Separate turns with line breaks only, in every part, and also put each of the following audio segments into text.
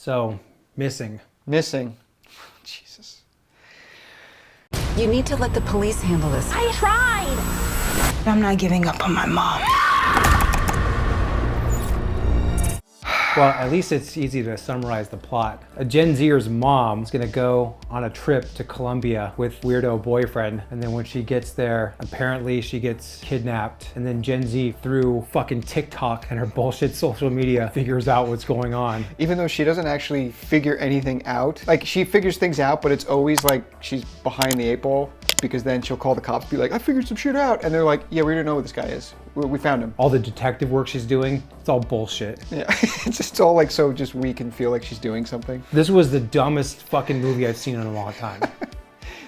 So, missing.
Missing. Jesus.
You need to let the police handle this.
I tried!
I'm not giving up on my mom.
Well, at least it's easy to summarize the plot. A Gen Zer's mom is gonna go on a trip to Colombia with weirdo boyfriend, and then when she gets there, apparently she gets kidnapped, and then Gen Z, through fucking TikTok and her bullshit social media, figures out what's going on.
Even though she doesn't actually figure anything out, like she figures things out, but it's always like she's behind the 8 ball, because then she'll call the cops, be like, I figured some shit out, and they're like, yeah, we don't know who this guy is. We found him.
All the detective work she's doing, it's all bullshit.
Yeah, it's all like so just weak and feel like she's doing something.
This was the dumbest fucking movie I've seen in a long time.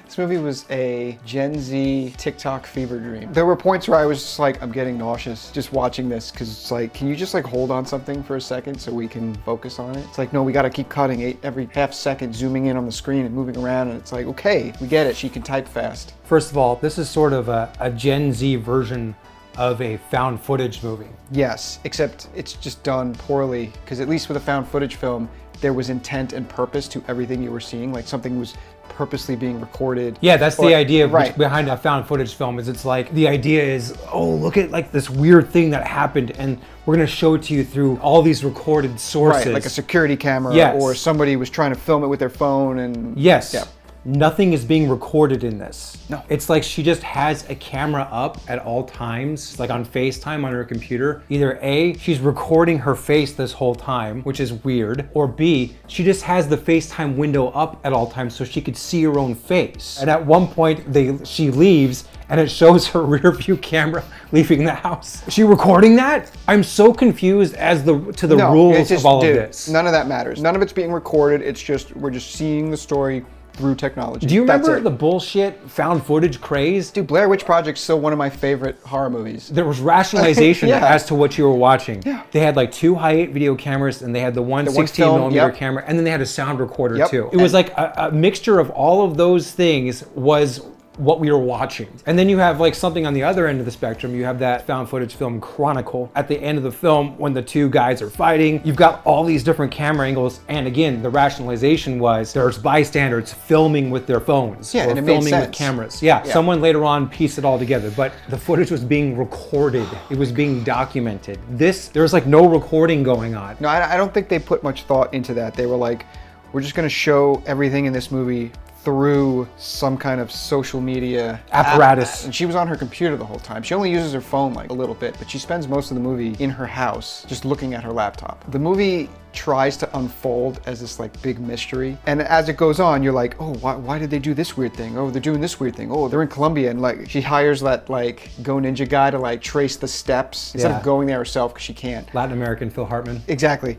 This movie was a Gen Z TikTok fever dream. There were points where I was just like, I'm getting nauseous just watching this, because it's like, can you just like hold on something for a second so we can focus on it? It's like, no, we gotta keep cutting every half second, zooming in on the screen and moving around, and it's like, okay, we get it, she can type fast.
First of all, this is sort of a Gen Z version of a found footage movie.
Yes, except it's just done poorly, because at least with a found footage film, there was intent and purpose to everything you were seeing, like something was purposely being recorded.
Yeah, that's the idea
right.
behind a found footage film. Is it's like, the idea is, oh, look at like this weird thing that happened, and we're gonna show it to you through all these recorded sources.
Right, like a security camera,
yes.
Or somebody was trying to film it with their phone, and
yes.
Yeah.
Nothing is being recorded in this.
No.
It's like she just has a camera up at all times, like on FaceTime on her computer. Either A, she's recording her face this whole time, which is weird, or B, she just has the FaceTime window up at all times so she could see her own face. And at one point, she leaves and it shows her rear view camera leaving the house. Is she recording that? I'm so confused as to the rules of all of this.
None of that matters. None of it's being recorded. It's just, we're just seeing the story through technology.
Do you remember the bullshit found footage craze?
Dude, Blair Witch Project's still one of my favorite horror movies.
There was rationalization
Yeah.
as to what you were watching.
Yeah.
They had like 2 high-8 video cameras, and they had the one 16
film,
millimeter
yep.
camera, and then they had a sound recorder
Yep.
too. It was like a mixture of all of those things was what we were watching. And then you have like something on the other end of the spectrum. You have that found footage film Chronicle. At the end of the film, when the 2 guys are fighting, you've got all these different camera angles. And again, the rationalization was there's bystanders filming with their phones,
Yeah,
or
and it made
filming with
sense.
cameras. Yeah, someone later on pieced it all together, but the footage was being recorded. It was being documented. There's like no recording going on.
No, I don't think they put much thought into that. They were like, we're just gonna show everything in this movie through some kind of social media
apparatus.
And she was on her computer the whole time. She only uses her phone like a little bit, but she spends most of the movie in her house just looking at her laptop. The movie tries to unfold as this like big mystery, and as it goes on, you're like, oh, why did they do this weird thing? Oh, they're doing this weird thing. Oh, they're in Colombia, and like she hires that like Go Ninja guy to like trace the steps instead of going there herself because she can't.
Latin American Phil Hartman.
Exactly.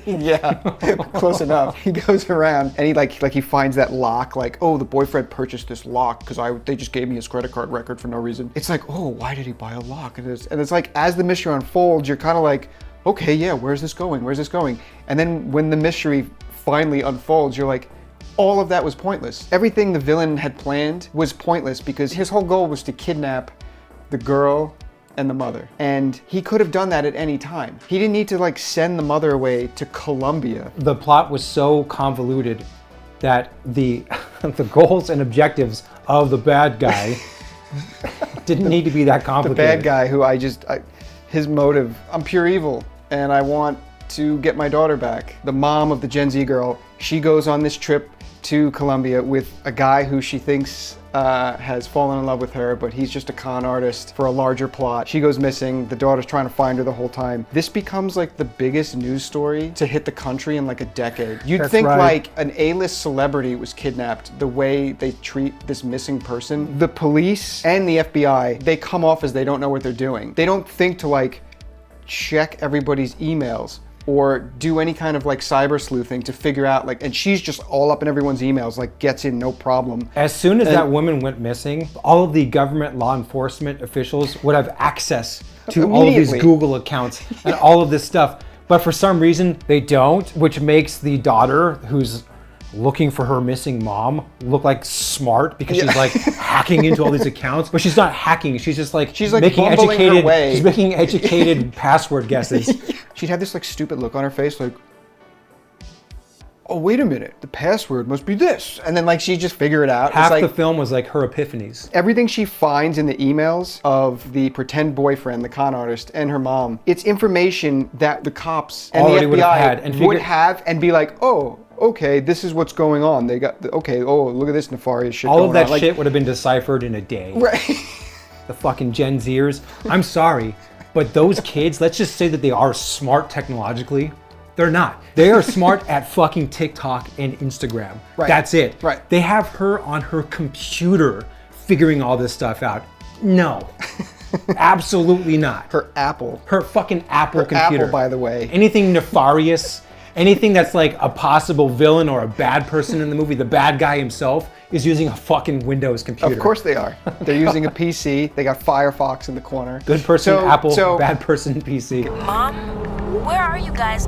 Yeah, close enough. He goes around and he finds that lock, like, oh, the boyfriend purchased this lock because they just gave me his credit card record for no reason. It's like, oh, why did he buy a lock? And it's like, as the mystery unfolds, you're kind of like, okay, yeah, where's this going? Where's this going? And then when the mystery finally unfolds, you're like, all of that was pointless. Everything the villain had planned was pointless because his whole goal was to kidnap the girl and the mother. And he could have done that at any time. He didn't need to like send the mother away to Colombia.
The plot was so convoluted that the goals and objectives of the bad guy didn't need to be that
The
complicated.
bad guy who his motive, I'm pure evil and I want to get my daughter back. The mom of the Gen Z girl, she goes on this trip to Colombia with a guy who she thinks has fallen in love with her, but he's just a con artist for a larger plot. She goes missing. The daughter's trying to find her the whole time. This becomes like the biggest news story to hit the country in like a decade. You'd think like an A-list celebrity was kidnapped the way they treat this missing person. The police and the FBI, they come off as they don't know what they're doing. They don't think to like check everybody's emails or do any kind of like cyber sleuthing to figure out like, and she's just all up in everyone's emails, like gets in no problem.
As soon as that woman went missing, all of the government law enforcement officials would have access to all of these Google accounts and all of this stuff. But for some reason they don't, which makes the daughter who's looking for her missing mom look like smart because she's like hacking into all these accounts, but she's not hacking. She's like making educated, she's making educated password guesses.
She'd have this like stupid look on her face, like, oh, wait a minute, the password must be this. And then like she just figure it out.
Half
It's
the
like,
film was like her epiphanies.
everything she finds in the emails of the pretend boyfriend, the con artist, and her mom, it's information that the cops and
Already
the
would have
FBI
had and
would
figure-
have and be like, oh, okay, this is what's going on. They got, okay, oh, look at this nefarious shit
All
going
of that
on. Like,
shit would have been deciphered in a day.
right.
The fucking Gen Zers. I'm sorry, but those kids, let's just say that they are smart technologically. They're not. They are smart at fucking TikTok and Instagram.
Right.
That's it.
Right.
They have her on her computer figuring all this stuff out. No. Absolutely not.
Her Apple.
Her fucking Apple
Her
computer.
Apple, by the way.
Anything nefarious, anything that's like a possible villain or a bad person in the movie, the bad guy himself is using a fucking Windows computer.
Of course they are. They're using a PC. They got Firefox in the corner.
Good person
So-
Apple,
so-
bad person PC.
Mom, where are you guys?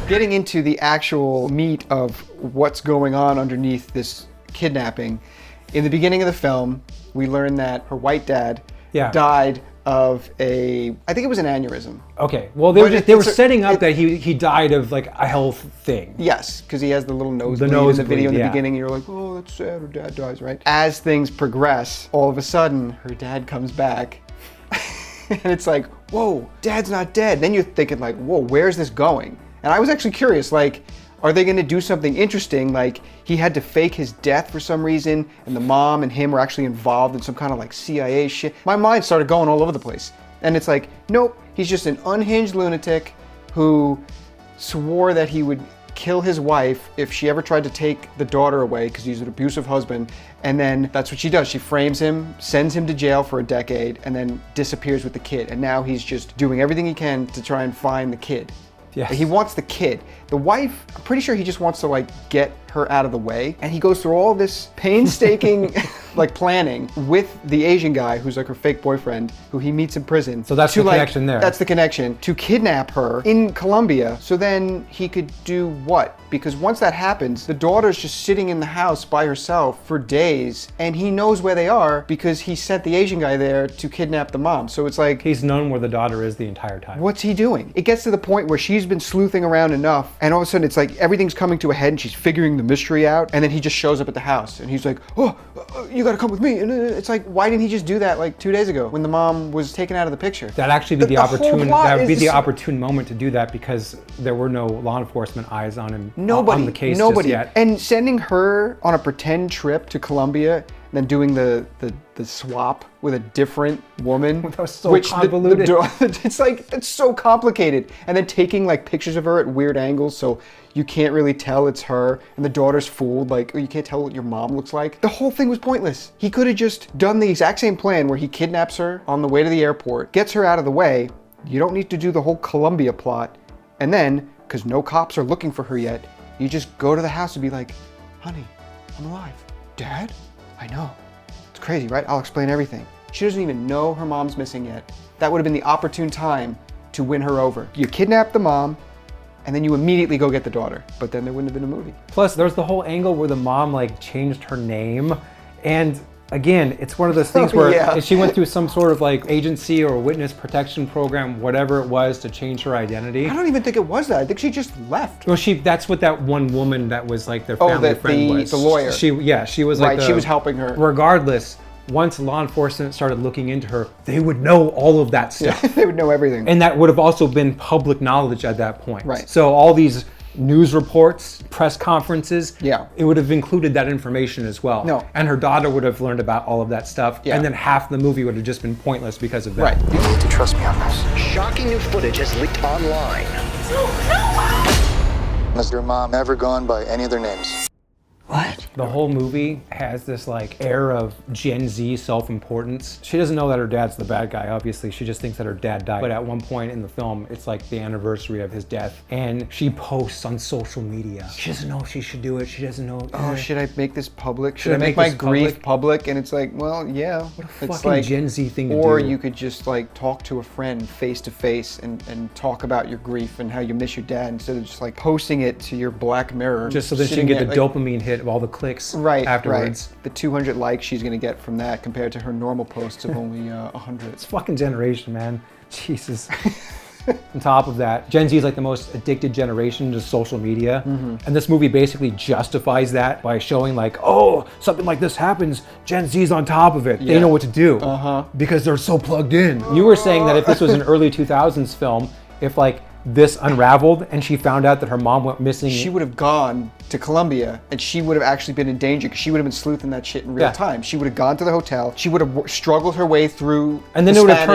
Getting into the actual meat of what's going on underneath this kidnapping, in the beginning of the film, we learn that her white dad
Yeah.
died of I think it was an aneurysm.
Okay, well they were
But
just, they were
it's a-
setting up that he died of like a health thing.
Yes, because he has the little nosebleed in the
nosebleed,
video in the
yeah.
beginning. You're like, oh, that's sad. Her dad dies, right? As things progress, all of a sudden, her dad comes back. And it's like, whoa, dad's not dead. Then you're thinking like, whoa, where's this going? And I was actually curious, like, are they gonna do something interesting? Like, he had to fake his death for some reason, and the mom and him were actually involved in some kind of like CIA shit. My mind started going all over the place. And it's like, nope, he's just an unhinged lunatic who swore that he would kill his wife if she ever tried to take the daughter away because he's an abusive husband. And then that's what she does. She frames him, sends him to jail for a decade, and then disappears with the kid. And now he's just doing everything he can to try and find the kid.
Yes.
He wants the kid. The wife, I'm pretty sure he just wants to like get her out of the way. And he goes through all this painstaking like planning with the Asian guy who's like her fake boyfriend who he meets in prison.
So that's
to,
the
like,
connection there.
That's the connection. To kidnap her in Colombia so then he could do what? Because once that happens, the daughter's just sitting in the house by herself for days and he knows where they are because he sent the Asian guy there to kidnap the mom. So it's like,
He's known where the daughter is the entire time.
what's he doing? It gets to the point where she's been sleuthing around enough and all of a sudden it's like everything's coming to a head and she's figuring the mystery out and then he just shows up at the house and he's like, oh, you gotta come with me. And it's like, why didn't he just do that like 2 days ago when the mom was taken out of the picture?
That'd actually be the
whole
opportune.
plot
That would be
is
the
this-
opportune moment to do that because there were no law enforcement eyes on him.
Nobody,
on the case
nobody.
just yet.
And sending her on a pretend trip to Colombia and then doing the swap with a different woman.
That was so convoluted.
It's like, it's so complicated. And then taking like pictures of her at weird angles so you can't really tell it's her and the daughter's fooled, like, oh, you can't tell what your mom looks like. The whole thing was pointless. He could have just done the exact same plan where he kidnaps her on the way to the airport, gets her out of the way. You don't need to do the whole Colombia plot. And then, because no cops are looking for her yet, you just go to the house and be like, honey, I'm alive. Dad? I know. It's crazy, right? I'll explain everything. She doesn't even know her mom's missing yet. That would have been the opportune time to win her over. You kidnap the mom, and then you immediately go get the daughter. But then there wouldn't have been a movie.
Plus, there's the whole angle where the mom like changed her name, and again, it's one of those things where
Yeah.
she went through some sort of like agency or witness protection program, whatever it was, to change her identity.
I don't even think it was that. I think she just left.
Well, that's what that one woman that was like their family friend was.
The lawyer.
She was like
Right, she was helping her.
Regardless, once law enforcement started looking into her, they would know all of that stuff.
They would know everything.
And that would have also been public knowledge at that point.
Right.
So all these news reports, press conferences,
Yeah.
it would have included that information as well.
No.
And her daughter would have learned about all of that stuff.
Yeah.
And then half the movie would have just been pointless because of that.
Right.
You need to trust me on this.
Shocking new footage has leaked online.
Has your mom ever gone by any of their names?
What?
The whole movie has this like air of Gen Z self-importance. She doesn't know that her dad's the bad guy, obviously. She just thinks that her dad died. But at one point in the film, it's like the anniversary of his death. And she posts on social media. She doesn't know if she should do it. She doesn't know.
Oh, should I make this public?
Should I make
my
this
grief public? And it's like, well, yeah. What a
fucking Gen Z thing to
Or
do.
you could just like talk to a friend face to face and talk about your grief and how you miss your dad instead of just like posting it to your Black Mirror.
Just so that she can
sitting
get the
there, like,
dopamine hit of all the clicks
right
afterwards.
Right. The 200 likes she's gonna get from that compared to her normal posts of only 100.
It's fucking generation, man. Jesus. On top of that, Gen Z is like the most addicted generation to social media. And this movie basically justifies that by showing like, oh, something like this happens, Gen Z's on top of it. They know what to do because they're so plugged in. You were saying that if this was an early 2000s film, if like this unraveled and she found out that her mom went missing,
she would have gone to Colombia and she would have actually been in danger because she would have been sleuthing that shit in real time. She would have gone to the hotel. She would have struggled her way through.
And then it would have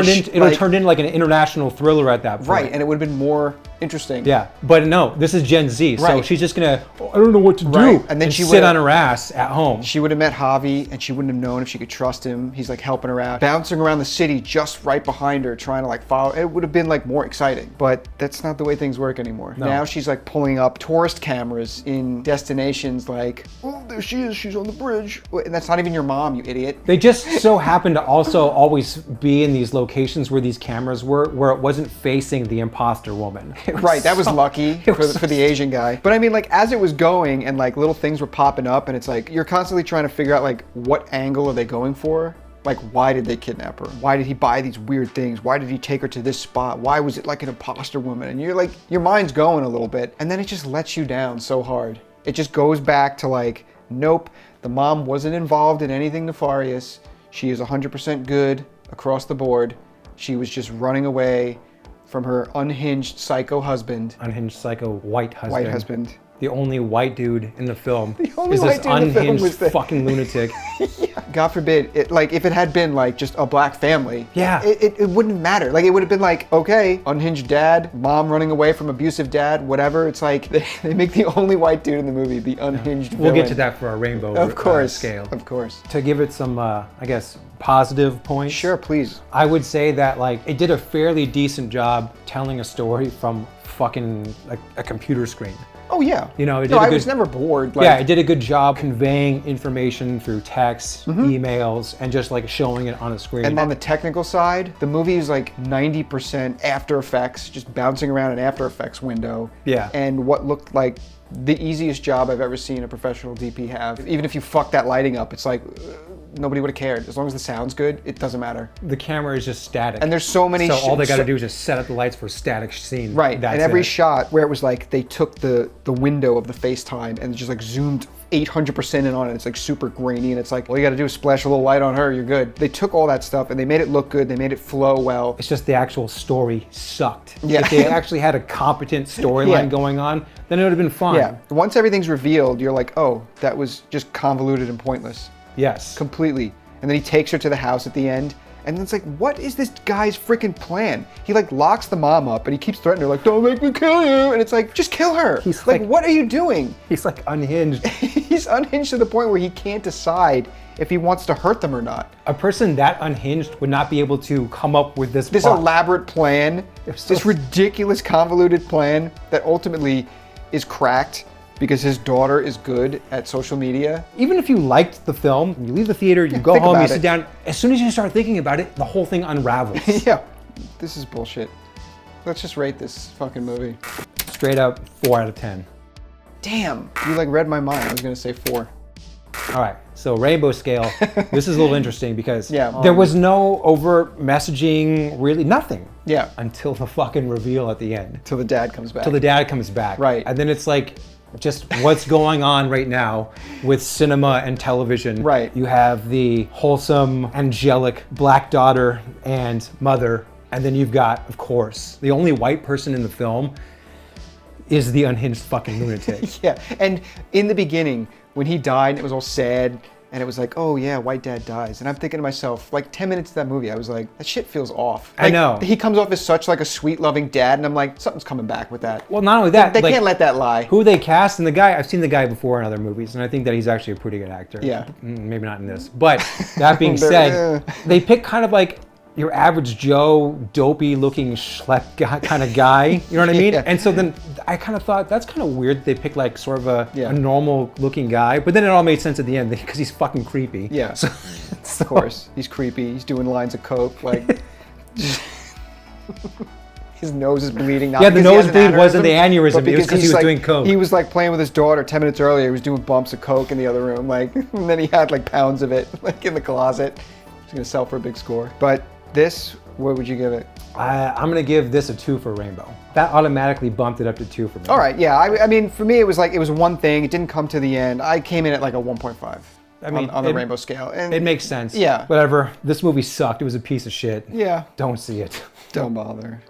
turned into like an international thriller at that point.
Right, and it would have been more interesting.
Yeah, but no, this is Gen Z, so she's just gonna, I don't know what to do,
and then she
sit on her ass at home.
She would have met Javi, and she wouldn't have known if she could trust him. He's like helping her out, bouncing around the city just right behind her, trying to like follow. It would have been like more exciting, but that's not the way things work anymore. No. Now she's like pulling up tourist cameras in destinations like, oh, there she is, she's on the bridge. And that's not even your mom, you idiot.
They just so happen to also always be in these locations where these cameras were, where it wasn't facing the imposter woman.
Right, that was lucky for the Asian guy. But I mean, like, as it was going and like little things were popping up and it's like, you're constantly trying to figure out like, what angle are they going for? Like, why did they kidnap her? Why did he buy these weird things? Why did he take her to this spot? Why was it like an imposter woman? And you're like, your mind's going a little bit. And then it just lets you down so hard. It just goes back to like, nope, the mom wasn't involved in anything nefarious. She is 100% good across the board. She was just running away from her unhinged psycho husband.
Unhinged psycho white husband.
White husband.
The only white dude in the film
is
this unhinged fucking lunatic.
God forbid, if it had been like just a black family, it wouldn't matter. Like, it would have been like, okay, unhinged dad, mom running away from abusive dad, whatever. It's like they make the only white dude in the movie the unhinged villain.
We'll get to that for our rainbow scale.
Of course.
To give it some, I guess, positive points.
Sure, please.
I would say that like it did a fairly decent job telling a story from fucking like a computer screen.
Oh yeah.
You know,
I was never bored.
Yeah, it did a good job conveying information through text, emails, and just like showing it on a screen.
And on the technical side, the movie is like 90% After Effects, just bouncing around an After Effects window.
Yeah.
And what looked like the easiest job I've ever seen a professional DP have. Even if you fuck that lighting up, it's like, nobody would have cared. As long as the sound's good, it doesn't matter.
The camera is just static.
And there's so many...
So all they got to do is just set up the lights for a static scene.
Right, and every shot where it was like, they took the window of the FaceTime and just like zoomed 800% in on it. It's like super grainy and it's like, all you got to do is splash a little light on her, you're good. They took all that stuff and they made it look good. They made it flow well.
It's just the actual story sucked.
Yeah.
If they actually had a competent storyline going on, then it would have been fun.
Yeah, once everything's revealed, you're like, oh, that was just convoluted and pointless.
Yes.
Completely. And then he takes her to the house at the end. And it's like, what is this guy's freaking plan? He like locks the mom up and he keeps threatening her like, don't make me kill you. And it's like, just kill her. He's like, what are you doing?
He's like unhinged.
He's unhinged to the point where he can't decide if he wants to hurt them or not.
A person that unhinged would not be able to come up with this
elaborate plan, this ridiculous convoluted plan that ultimately is cracked because his daughter is good at social media.
Even if you liked the film, you leave the theater, you go home, you sit down, as soon as you start thinking about it, the whole thing unravels.
Yeah, this is bullshit. Let's just rate this fucking movie.
Straight up 4 out of 10.
Damn, you like read my mind. I was gonna say 4.
All right, so rainbow scale, this is a little interesting because
yeah,
there was no overt messaging, really nothing.
Yeah.
Until the fucking reveal at the end.
Till the dad comes back.
Till the dad comes back.
Right.
And then it's like, just what's going on right now with cinema and television.
Right.
You have the wholesome, angelic black daughter and mother, and then you've got, of course, the only white person in the film is the unhinged fucking lunatic.
Yeah, and in the beginning, when he died, and it was all sad, and it was like, oh yeah, white dad dies. And I'm thinking to myself, like 10 minutes of that movie, I was like, that shit feels off. Like,
I know.
He comes off as such like a sweet, loving dad, and I'm like, something's coming back with that.
Well, not only that,
they can't let that lie.
Who they cast, and the guy, I've seen the guy before in other movies, and I think that he's actually a pretty good actor.
Yeah.
Maybe not in this. But that being said, they pick kind of like your average Joe, dopey looking schlep kind of guy, you know what I mean?
Yeah.
And so then I kind of thought, that's kind of weird they picked like sort of a normal looking guy, but then it all made sense at the end because he's fucking creepy.
Yeah,
so,
of course. He's creepy, he's doing lines of coke, like, his nose is bleeding. Not
the nosebleed wasn't the aneurysm, it was because he was doing coke.
He was like playing with his daughter 10 minutes earlier, he was doing bumps of coke in the other room, like, and then he had like pounds of it, like in the closet. He's gonna sell for a big score. But this What would you give it?
I'm gonna give this a 2 for Rainbow. That automatically bumped it up to 2 for me.
All right, yeah. I mean, for me, it was one thing. It didn't come to the end. I came in at like a 1.5.
I mean,
on the Rainbow scale. And
it makes sense.
Yeah.
Whatever. This movie sucked. It was a piece of shit.
Yeah.
Don't see it.
Don't bother.